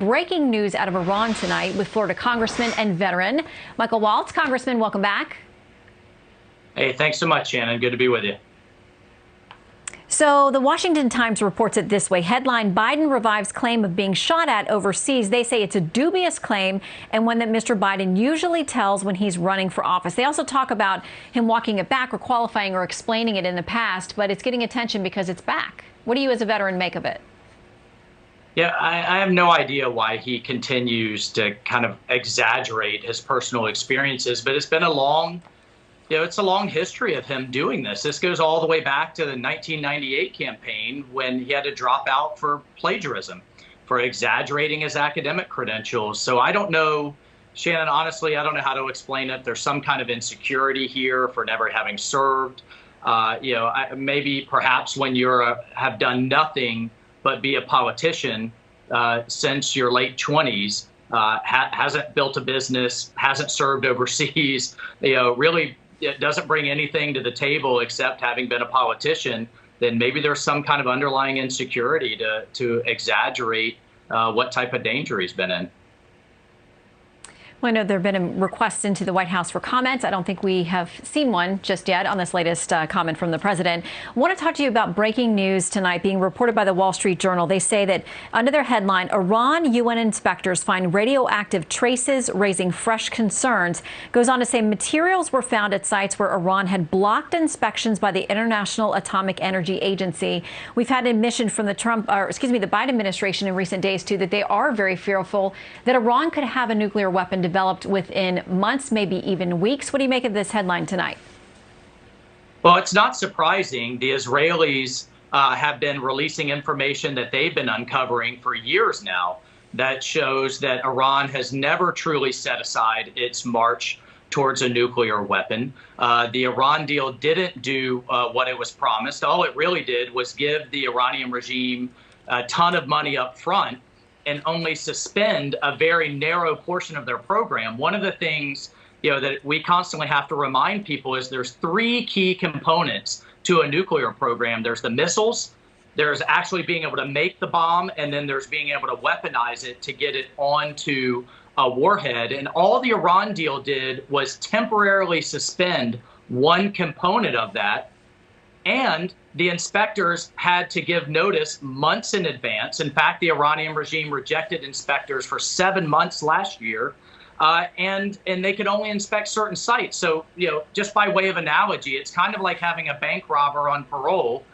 Breaking news out of Iran tonight with Florida Congressman and veteran Michael Waltz. Congressman, welcome back. Hey, thanks so much, Shannon. Good to be with you. So the Washington Times reports it this way. Headline: Biden revives claim of being shot at overseas. They say it's a dubious claim and one that Mr. Biden usually tells when he's running for office. They also talk about him walking it back or qualifying or explaining it in the past, but it's getting attention because it's back. What do you as a veteran make of it? Yeah, I have no idea why he continues to kind of exaggerate his personal experiences, but it's been a long history of him doing this. This goes all the way back to the 1998 campaign when he had to drop out for plagiarism, for exaggerating his academic credentials. So I don't know, Shannon, honestly, I don't know how to explain it. There's some kind of insecurity here for never having served. Maybe perhaps when have done nothing but be a politician since your late 20s, hasn't built a business, hasn't served overseas, really it doesn't bring anything to the table except having been a politician, then maybe there's some kind of underlying insecurity to exaggerate what type of danger he's been in. Well, I know there have been requests into the White House for comments. I don't think we have seen one just yet on this latest comment from the president. I want to talk to you about breaking news tonight being reported by the Wall Street Journal. They say that under their headline, Iran UN inspectors find radioactive traces, raising fresh concerns. Goes on to say materials were found at sites where Iran had blocked inspections by the International Atomic Energy Agency. We've had admission from the Biden administration in recent days, too, that they are very fearful that Iran could have a nuclear weapon developed within months, maybe even weeks. What do you make of this headline tonight? Well, it's not surprising. The Israelis have been releasing information that they've been uncovering for years now that shows that Iran has never truly set aside its march towards a nuclear weapon. The Iran deal didn't do what it was promised. All it really did was give the Iranian regime a ton of money up front and only suspend a very narrow portion of their program. One of the things, that we constantly have to remind people is there's three key components to a nuclear program. There's the missiles, there's actually being able to make the bomb, and then there's being able to weaponize it to get it onto a warhead. And all the Iran deal did was temporarily suspend one component of that. And the inspectors had to give notice months in advance. In fact, the Iranian regime rejected inspectors for 7 months last year, and they could only inspect certain sites. So, just by way of analogy, it's kind of like having a bank robber on parole,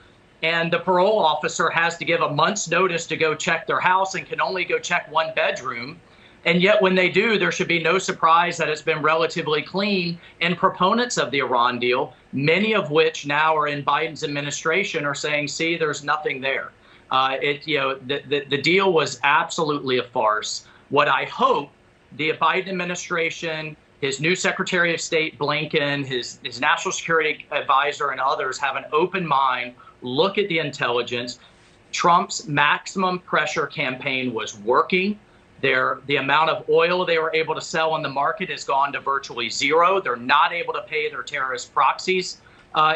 and the parole officer has to give a month's notice to go check their house and can only go check one bedroom. And yet when they do, there should be no surprise that it's been relatively clean. And proponents of the Iran deal, many of which now are in Biden's administration, are saying, see, there's nothing there. The deal was absolutely a farce. What I hope the Biden administration, his new Secretary of State, Blinken, his national security advisor and others have an open mind, look at the intelligence. Trump's maximum pressure campaign was working. The amount of oil they were able to sell on the market has gone to virtually zero. They're not able to pay their terrorist proxies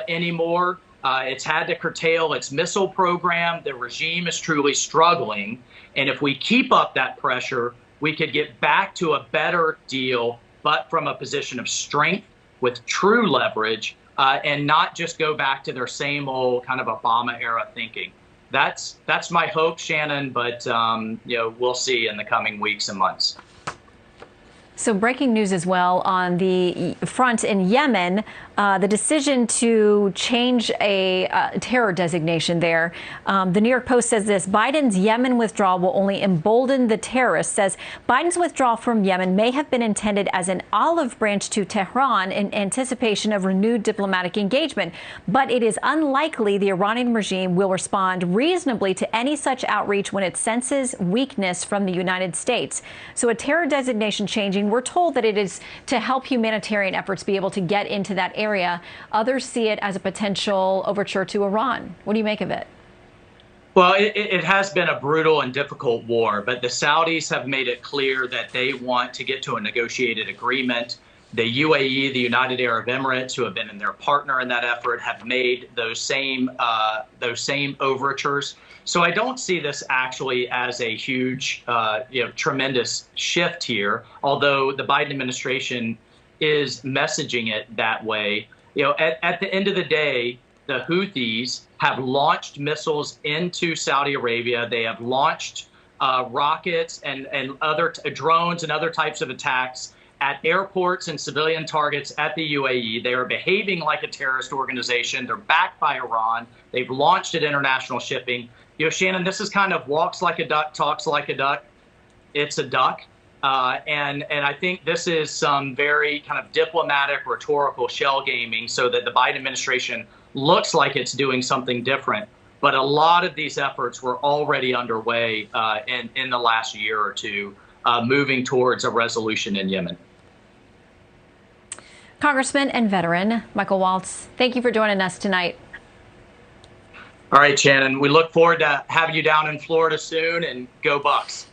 anymore. It's had to curtail its missile program. The regime is truly struggling. And if we keep up that pressure, we could get back to a better deal, but from a position of strength with true leverage and not just go back to their same old kind of Obama era thinking. That's my hope, Shannon, but we'll see in the coming weeks and months. So breaking news as well on the front in Yemen, the decision to change a terror designation there. The New York Post says this: Biden's Yemen withdrawal will only embolden the terrorists. Says Biden's withdrawal from Yemen may have been intended as an olive branch to Tehran in anticipation of renewed diplomatic engagement, but it is unlikely the Iranian regime will respond reasonably to any such outreach when it senses weakness from the United States. So a terror designation changing, we're told that it is to help humanitarian efforts be able to get into that area. Others see it as a potential overture to Iran. What do you make of it? Well, it has been a brutal and difficult war, but the Saudis have made it clear that they want to get to a negotiated agreement. The UAE, the United Arab Emirates, who have been their partner in that effort, have made those same overtures. So I don't see this actually as a huge, tremendous shift here, although the Biden administration is messaging it that way. At the end of the day, the Houthis have launched missiles into Saudi Arabia. They have launched rockets and other drones and other types of attacks at airports and civilian targets at the UAE. They are behaving like a terrorist organization. They're backed by Iran. They've launched at international shipping. Shannon, this is kind of walks like a duck, talks like a duck. It's a duck. And I think this is some very kind of diplomatic, rhetorical shell gaming so that the Biden administration looks like it's doing something different. But a lot of these efforts were already underway in the last year or two, moving towards a resolution in Yemen. Congressman and veteran Michael Waltz, thank you for joining us tonight. All right, Shannon, we look forward to having you down in Florida soon, and go Bucks.